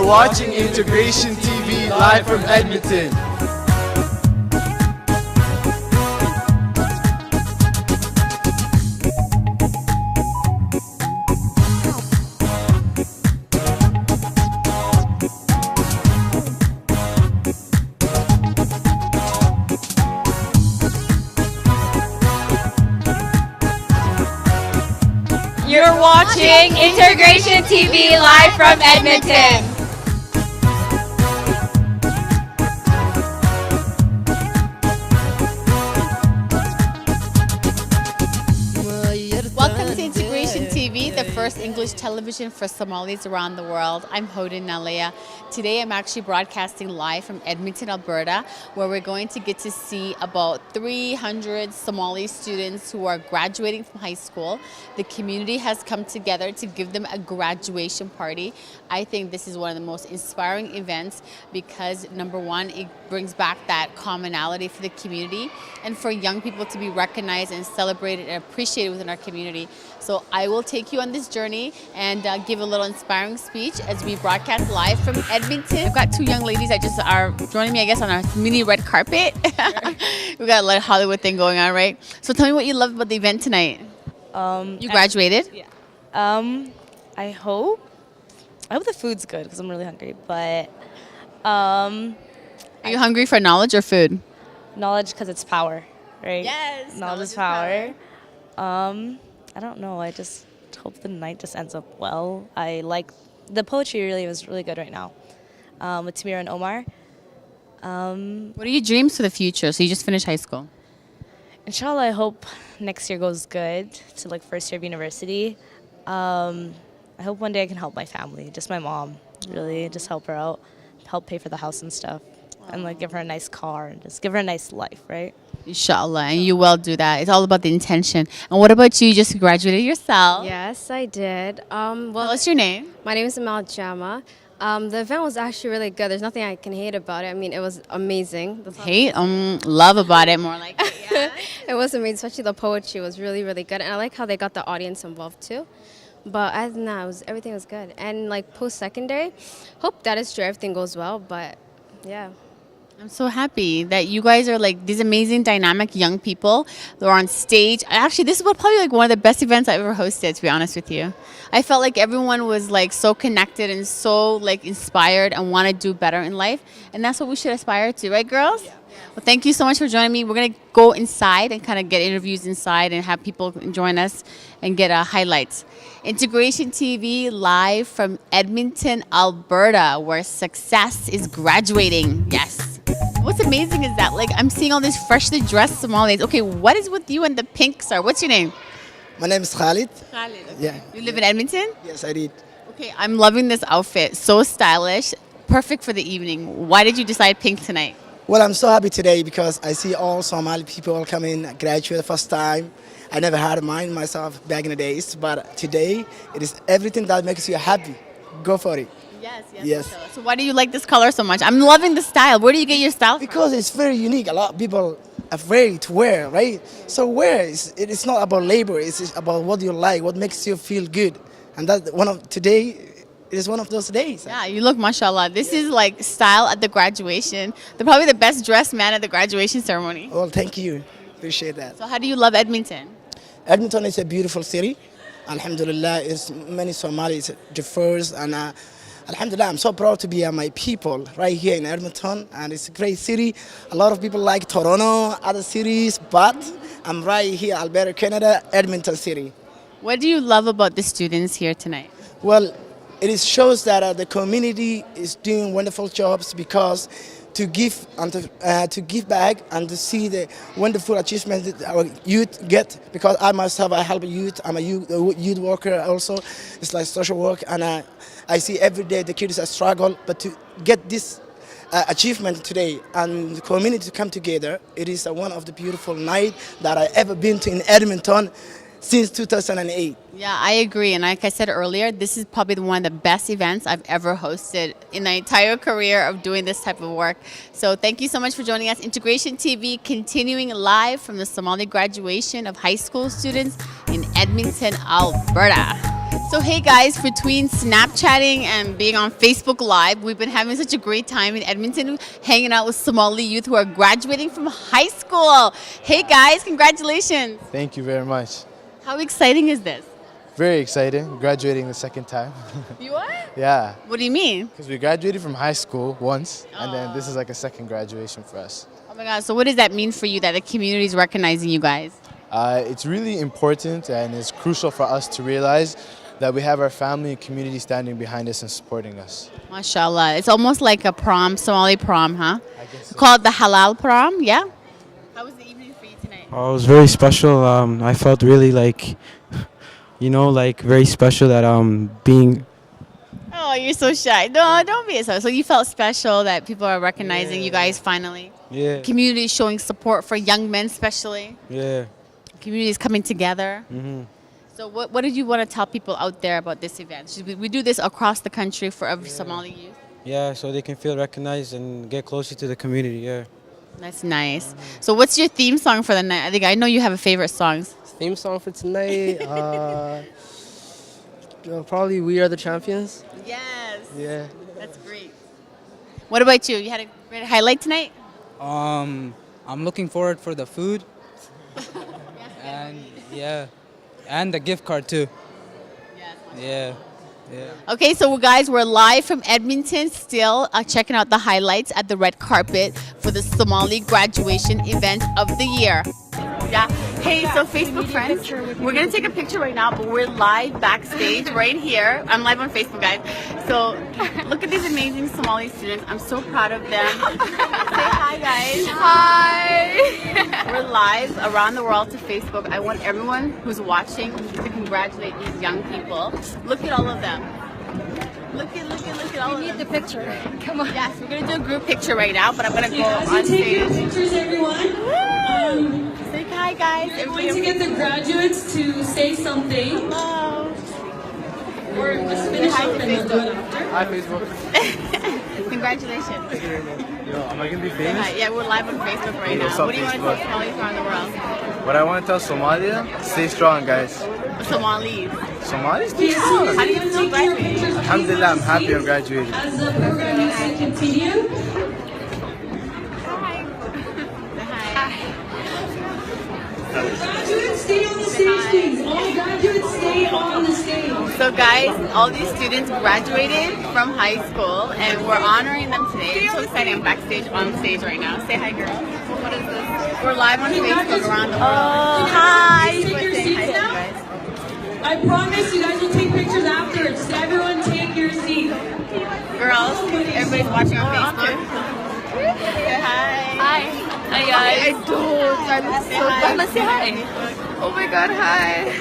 watching Integration TV live from Edmonton. You're watching Integration TV live from Edmonton. Welcome to Integration TV, the first English television for Somalis around the world. I'm Hoden Nalea. Today I'm actually broadcasting live from Edmonton, Alberta, where we're going to get to see about 300 Somali students who are graduating from high school. The community has come together to give them a graduation party. I think this is one of the most inspiring events because, number one, it brings back that commonality for the community and for young people to be recognized and celebrated and appreciated within our community. So I will take you on this journey and give a little inspiring speech as we broadcast live from Edmonton. I've got two young ladies that just are joining me, I guess, on our mini red carpet. We've got a little Hollywood thing going on, right? So tell me what you love about the event tonight. You graduated? Yeah. I hope the food's good because I'm really hungry. But Are you hungry for knowledge or food? knowledge because it's power, right? Yes, Knowledge is power. I don't know. I just hope the night just ends up well. I like the poetry. Was really good right now with Tamira and Omar. What are your dreams for the future? So you just finished high school. Inshallah, I hope next year goes good to like first year of university. I hope one day I can help my family, just my mom, really just help her out, help pay for the house and stuff, and like give her a nice car and just give her a nice life, right? Inshallah, and you will do that. It's all about the intention. And what about you? You just graduated yourself. Yes, I did. What's your name? My name is Amal Jama. The event was actually really good. There's nothing I can hate about it. I mean, it was amazing. Hate? Love about it, more like it, yeah. It was amazing, especially the poetry was really, really good. And I like how they got the audience involved too. But other than that, everything was good. And like post-secondary, hope that is true. Everything goes well, but yeah. I'm so happy that you guys are like these amazing, dynamic young people that are on stage. Actually, this is probably like one of the best events I've ever hosted, to be honest with you. I felt like everyone was like so connected and so like inspired and want to do better in life. And that's what we should aspire to, right, girls? Yeah. Well, thank you so much for joining me. We're going to go inside and kind of get interviews inside and have people join us and get highlights. Integration TV live from Edmonton, Alberta, where success is graduating. Yes. What's amazing is that like I'm seeing all these freshly dressed Somalis. Okay, what is with you and the pink star? What's your name? My name is Khalid. Khalid. Okay. Yeah. You live in Edmonton? Yes, I did. Okay, I'm loving this outfit. So stylish. Perfect for the evening. Why did you decide pink tonight? Well, I'm so happy today because I see all Somali people coming, graduate the first time. I never had mine myself back in the days, but today it is everything that makes you happy. Go for it. Yes. So why do you like this color so much? I'm loving the style. Where do you get your style from? Because it's very unique. A lot of people are afraid to wear, right? So it's not about labor. It's about what you like, what makes you feel good. And that today is one of those days. Yeah, you look, mashallah. This is like style at the graduation. They're probably the best dressed man at the graduation ceremony. Well, thank you. Appreciate that. So how do you love Edmonton? Edmonton is a beautiful city. Alhamdulillah, it's many Somalis differs, and Alhamdulillah, I'm so proud to be my people right here in Edmonton, and it's a great city. A lot of people like Toronto, other cities, but I'm right here, Alberta, Canada, Edmonton City. What do you love about the students here tonight? Well, shows that the community is doing wonderful jobs because to give and to give back and to see the wonderful achievements that our youth get. Because I myself, I help youth. I'm a youth worker also. It's like social work, and I see every day the kids are struggle. But to get this achievement today and the community to come together, it is one of the beautiful nights that I ever been to in Edmonton since 2008. Yeah, I agree. And like I said earlier, this is probably one of the best events I've ever hosted in my entire career of doing this type of work. So thank you so much for joining us. Integration TV continuing live from the Somali graduation of high school students in Edmonton, Alberta. So hey guys, between Snapchatting and being on Facebook Live, we've been having such a great time in Edmonton, hanging out with Somali youth who are graduating from high school. Hey guys, congratulations. Thank you very much. How exciting is this? Very exciting. Graduating the second time. You are? Yeah. What do you mean? Because we graduated from high school once, and then this is like a second graduation for us. Oh my God, so what does that mean for you that the community is recognizing you guys? It's really important and it's crucial for us to realize that we have our family and community standing behind us and supporting us. MashaAllah. It's almost like a prom, Somali prom, huh? I guess so. Called the halal prom, yeah? How was the evening for you tonight? Oh, it was very special. I felt really like, like very special that being. Oh, you're so shy. No, don't be so. So you felt special that people are recognizing you guys finally? Yeah. Community is showing support for young men especially. Yeah. Community is coming together. Mhm. So what did you want to tell people out there about this event? We do this across the country for every Somali youth. Yeah, so they can feel recognized and get closer to the community. Yeah. That's nice. So what's your theme song for the night? I know you have a favorite songs. Theme song for tonight, probably "We Are the Champions." Yes. Yeah. That's great. What about you? You had a great highlight tonight? I'm looking forward for the food, and yeah, and the gift card too. Yeah. Yeah. Okay, so guys, we're live from Edmonton still, checking out the highlights at the red carpet for the Somali graduation event of the year. Yeah. Hey, so Facebook friends, we're going to take a picture right now, but we're live backstage right here. I'm live on Facebook, guys. So look at these amazing Somali students. I'm so proud of them. Say hi, guys. Hi. We're live around the world to Facebook. I want everyone who's watching to congratulate these young people. Look at all of them. Look at all of them. We need the picture. Come on. Yes, we're going to do a group picture right now, but I'm going to go on stage. Take your pictures, everyone. Say hi, guys. I'm going to get the graduates to say something. Hello. Or let's finish up and we'll do it after. Hi, Facebook. Congratulations. Yo, am I going to be Hi. famous? Yeah, we're live on Facebook right What's now. up, What do you want to tell Facebook? Somalis around the world? What I want to tell Somalia, stay strong, guys. Somalis. Somalis, stay strong. How do you feel graduating? Alhamdulillah, I'm happy I'm graduating. As the program is to continue. Graduates, stay on the stage, please. All graduates, stay on the stage. So guys, all these students graduated from high school and we're honoring them today. It's so exciting. I'm backstage on stage right now. Say hi, girl. What is this? We're live on Facebook around the world. Oh, hi. Please take your seats now. I promise you guys will take pictures afterwards. So everyone take your seat. Girls, everybody's watching on Facebook. Say hi. Hi. Hi guys. I don't. Let's say hi. Oh my god, hi.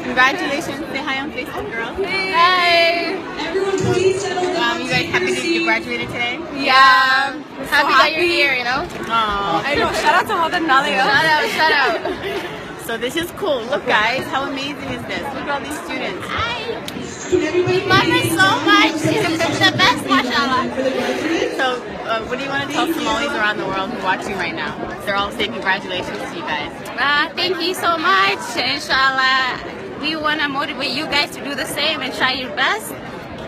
Congratulations. Say hi on Facebook, girls. Hi. Everyone please settle down. You guys happy that you graduated today? Yeah. Happy that you're here, you know? Oh. I know. Shout out to all the Nalia. Shout out. So this is cool. Look guys, how amazing is this? Look at all these students. We love her so much. She's the best, mashallah. So, what do you want to tell Somalis around the world who are watching right now? They're all saying congratulations to you guys. Thank you so much. Inshallah, we want to motivate you guys to do the same and try your best.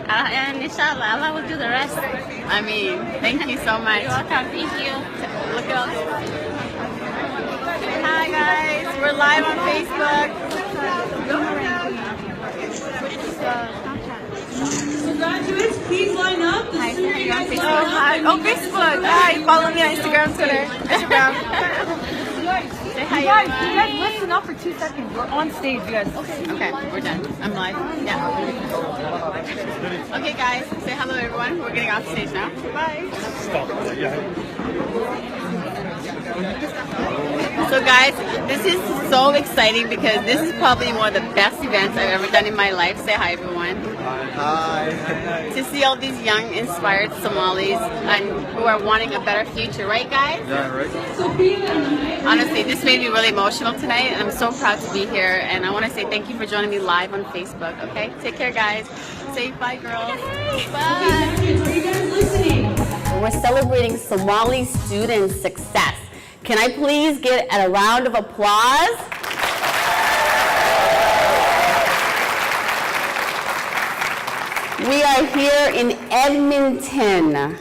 And inshallah, Allah will do the rest. I mean, thank you so much. You're welcome. Thank you. Look at all this. Hi guys, we're live on Facebook. So graduates, please line up. The sooner you guys line up. Oh, Facebook. Hi, follow me on Instagram, Twitter. Instagram. Say hi, You guys listen up for 2 seconds. We're on stage, you guys. Okay, we're done. I'm live. Yeah. Okay, guys, say hello, everyone. We're getting off stage now. Bye. So guys, this is so exciting because this is probably one of the best events I've ever done in my life. Say hi, everyone. Hi. To see all these young, inspired Somalis and who are wanting a better future, right, guys? Yeah, right. Honestly, this made me really emotional tonight, and I'm so proud to be here. And I want to say thank you for joining me live on Facebook. Okay, take care, guys. Say bye, girls. Bye. Are you guys listening? We're celebrating Somali students' success. Can I please get a round of applause? We are here in Edmonton,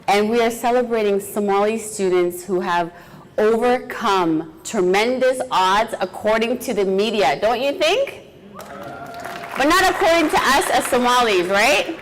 and we are celebrating Somali students who have overcome tremendous odds according to the media, don't you think? But not according to us as Somalis, right?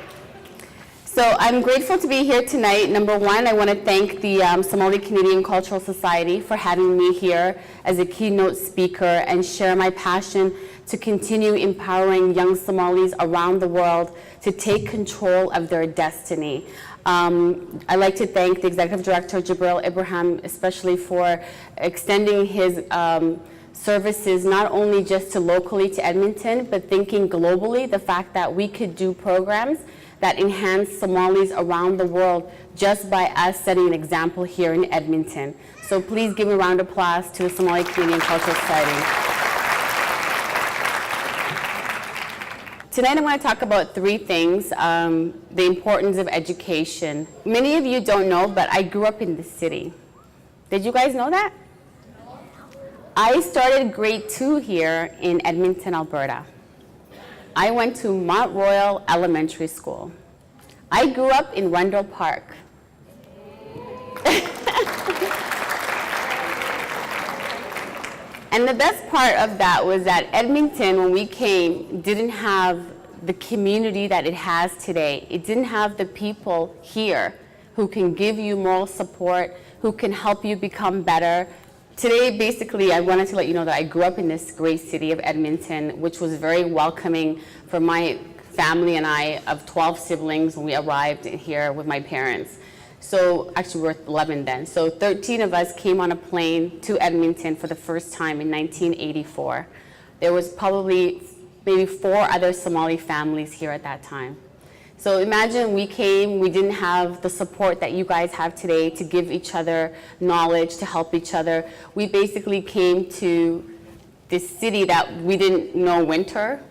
So I'm grateful to be here tonight. Number one, I want to thank the Somali Canadian Cultural Society for having me here as a keynote speaker and share my passion to continue empowering young Somalis around the world to take control of their destiny. I'd like to thank the Executive Director, Jibril Ibrahim, especially for extending his services not only just to locally to Edmonton, but thinking globally, the fact that we could do programs that enhance Somalis around the world just by us setting an example here in Edmonton. So please give a round of applause to the Somali Canadian Cultural Society. Tonight I'm going to talk about three things, the importance of education. Many of you don't know, but I grew up in the city. Did you guys know that? I started grade 2 here in Edmonton, Alberta. I went to Mount Royal Elementary School. I grew up in Rundle Park. And the best part of that was that Edmonton, when we came, didn't have the community that it has today. It didn't have the people here who can give you moral support, who can help you become better. Today, basically, I wanted to let you know that I grew up in this great city of Edmonton, which was very welcoming for my family and I of 12 siblings when we arrived here with my parents. So actually we were 11 then. So 13 of us came on a plane to Edmonton for the first time in 1984. There was probably maybe 4 other Somali families here at that time. So imagine we came, we didn't have the support that you guys have today to give each other knowledge, to help each other. We basically came to this city that we didn't know winter.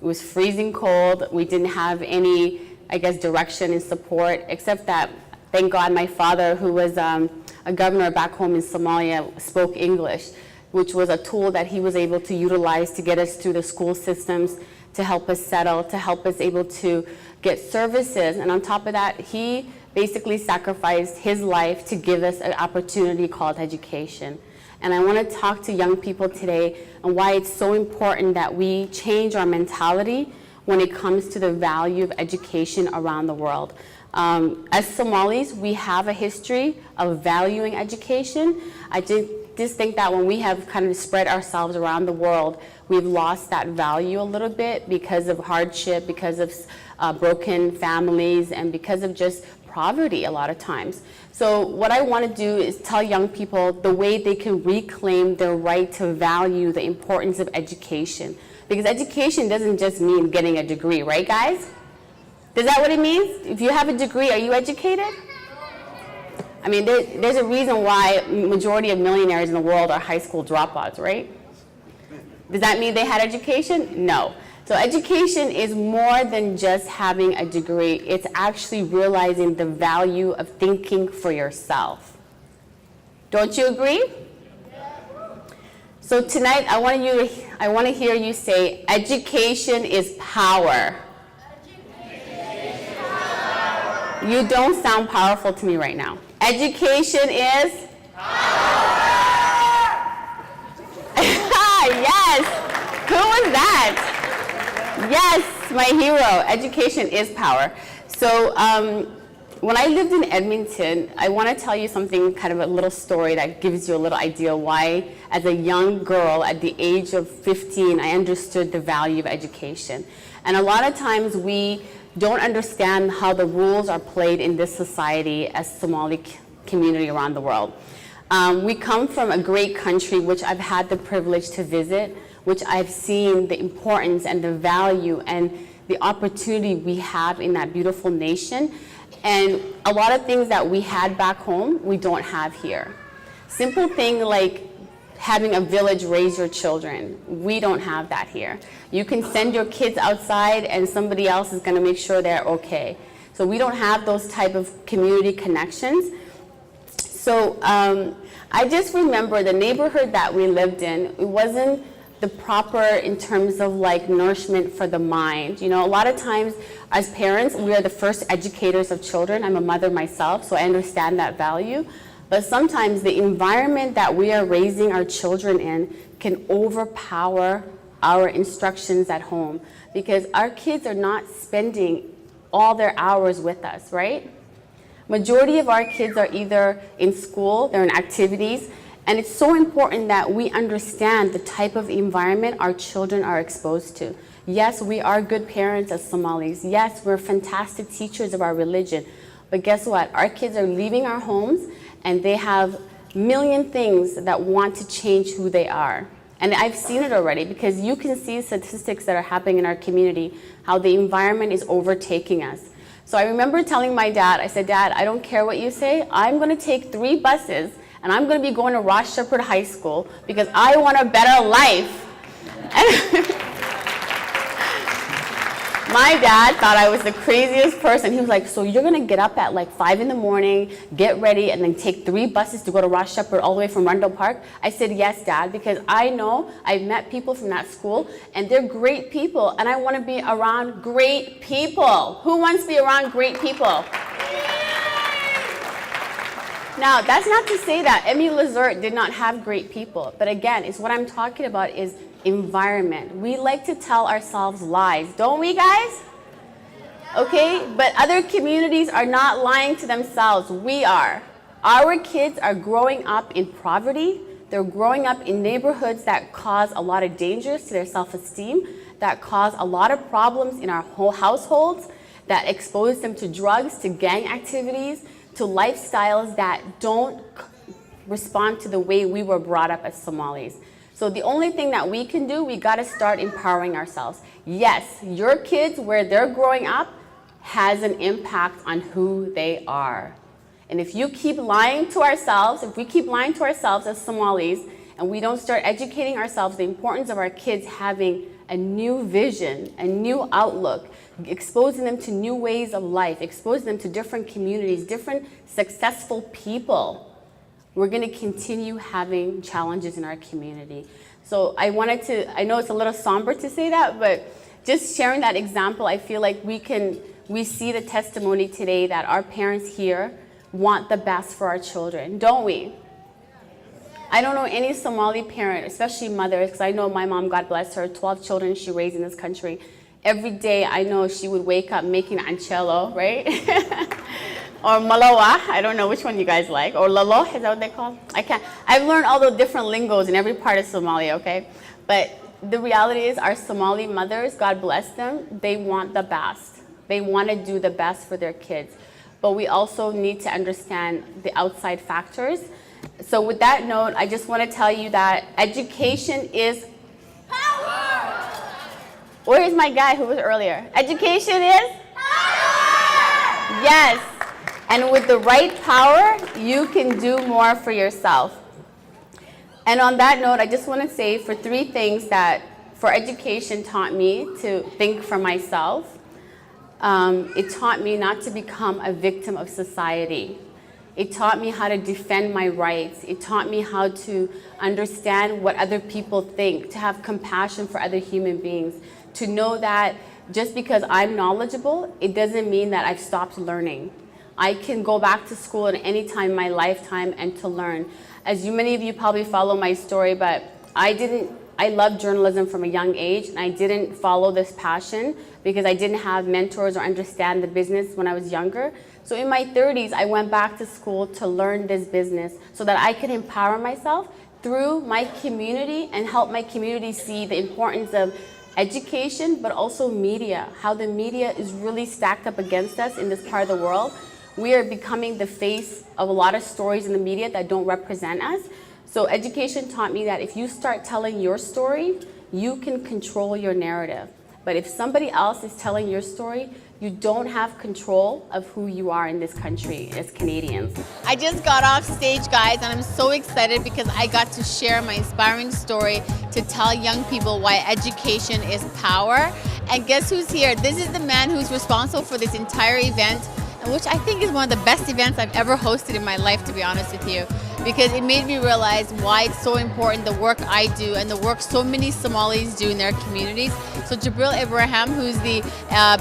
It was freezing cold. We didn't have any, I guess, direction and support, except that, thank God, my father, who was a governor back home in Somalia, spoke English, which was a tool that he was able to utilize to get us through the school systems, to help us settle, to help us able to get services. And on top of that, he basically sacrificed his life to give us an opportunity called education. And I want to talk to young people today and why it's so important that we change our mentality when it comes to the value of education around the world. As Somalis, we have a history of valuing education. I just think that when we have kind of spread ourselves around the world, we've lost that value a little bit because of hardship, because of broken families, and because of just poverty a lot of times. So what I want to do is tell young people the way they can reclaim their right to value the importance of education. Because education doesn't just mean getting a degree, right guys? Is that what it means? If you have a degree, are you educated? I mean, there's a reason why majority of millionaires in the world are high school dropouts, right? Does that mean they had education? No. So education is more than just having a degree. It's actually realizing the value of thinking for yourself. Don't you agree? So tonight, I want to hear you say, education is power. You don't sound powerful to me right now. Education is power. Yes. Who was that? Yes, my hero. Education is power. So when I lived in Edmonton, I want to tell you something, kind of a little story that gives you a little idea why, as a young girl at the age of 15, I understood the value of education. And a lot of times we don't understand how the rules are played in this society as Somali community around the world. We come from a great country which I've had the privilege to visit, which I've seen the importance and the value and the opportunity we have in that beautiful nation. And a lot of things that we had back home, we don't have here. Simple thing like having a village raise your children. We don't have that here. You can send your kids outside and somebody else is gonna make sure they're okay. So we don't have those type of community connections. So I just remember the neighborhood that we lived in, it wasn't the proper in terms of like nourishment for the mind. You know, a lot of times as parents, we are the first educators of children. I'm a mother myself, so I understand that value. But sometimes the environment that we are raising our children in can overpower our instructions at home, because our kids are not spending all their hours with us, right? Majority of our kids are either in school, they're in activities, and it's so important that we understand the type of environment our children are exposed to. Yes, we are good parents as Somalis. Yes, we're fantastic teachers of our religion. But guess what? Our kids are leaving our homes and they have a million things that want to change who they are. And I've seen it already, because you can see statistics that are happening in our community, how the environment is overtaking us. So I remember telling my dad, I said, Dad, I don't care what you say. I'm going to take 3 buses and I'm going to be going to Ross Shepherd High School because I want a better life. My dad thought I was the craziest person. He was like, so you're going to get up at like 5 in the morning, get ready, and then take 3 buses to go to Ross Shepherd all the way from Rundle Park? I said, yes, Dad, because I know I've met people from that school, and they're great people, and I want to be around great people. Who wants to be around great people? Now, that's not to say that Emmy Lazert did not have great people, but again, it's what I'm talking about is environment. We like to tell ourselves lies, don't we, guys? Okay, but other communities are not lying to themselves. We are. Our kids are growing up in poverty. They're growing up in neighborhoods that cause a lot of dangers to their self-esteem, that cause a lot of problems in our whole households, that expose them to drugs, to gang activities, to lifestyles that don't respond to the way we were brought up as Somalis. So the only thing that we can do, we got to start empowering ourselves. Yes, your kids, where they're growing up, has an impact on who they are. And if you keep lying to ourselves, if we keep lying to ourselves as Somalis, and we don't start educating ourselves the importance of our kids having a new vision, a new outlook, exposing them to new ways of life, exposing them to different communities, different successful people, we're going to continue having challenges in our community. So I know it's a little somber to say that, but just sharing that example, I feel like we see the testimony today that our parents here want the best for our children, don't we? I don't know any Somali parent, especially mothers, because I know my mom, God bless her, 12 children she raised in this country. Every day I know she would wake up making anchelo, right? Or malawa, I don't know which one you guys like. Or lalo, is that what they call? I've learned all the different lingos in every part of Somalia, okay? But the reality is our Somali mothers, God bless them, they want the best. They want to do the best for their kids. But we also need to understand the outside factors. So with that note, I just want to tell you that education is power. Where is my guy who was earlier? Education is power. Yes. And with the right power, you can do more for yourself. And on that note, I just want to say for 3 things that for education taught me to think for myself. It taught me not to become a victim of society. It taught me how to defend my rights. It taught me how to understand what other people think, to have compassion for other human beings, to know that just because I'm knowledgeable, it doesn't mean that I've stopped learning. I can go back to school at any time in my lifetime and to learn. As many of you probably follow my story, but I loved journalism from a young age, and I didn't follow this passion because I didn't have mentors or understand the business when I was younger. So in my 30s, I went back to school to learn this business so that I could empower myself through my community and help my community see the importance of education, but also media, how the media is really stacked up against us in this part of the world. We are becoming the face of a lot of stories in the media that don't represent us. So education taught me that if you start telling your story, you can control your narrative. But if somebody else is telling your story, you don't have control of who you are in this country as Canadians. I just got off stage, guys, and I'm so excited because I got to share my inspiring story to tell young people why education is power. And guess who's here? This is the man who's responsible for this entire event, which I think is one of the best events I've ever hosted in my life, to be honest with you. because it made me realize why it's so important, the work I do and the work so many Somalis do in their communities. So Jibril Ibrahim, who's the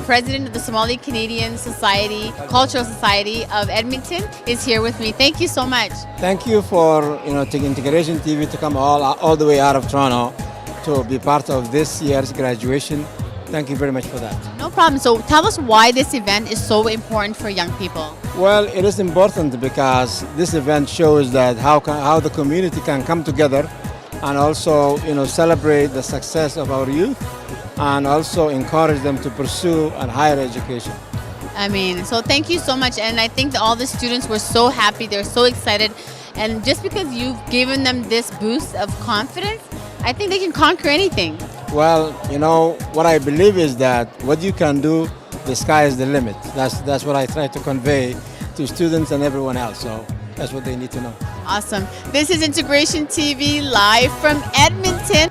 president of the Somali Canadian Society, Cultural Society of Edmonton, is here with me. Thank you so much. Thank you for to Integration TV to come all the way out of Toronto to be part of this year's graduation. Thank you very much for that. No problem. So tell us why this event is so important for young people. Well, it is important because this event shows that how the community can come together and also celebrate the success of our youth and also encourage them to pursue a higher education. I mean, so thank you so much. And I think that all the students were so happy. They're so excited. And just because you've given them this boost of confidence, I think they can conquer anything. Well, what I believe is that what you can do, the sky is the limit. That's what I try to convey to students and everyone else. So that's what they need to know. Awesome. This is Integration TV live from Edmonton.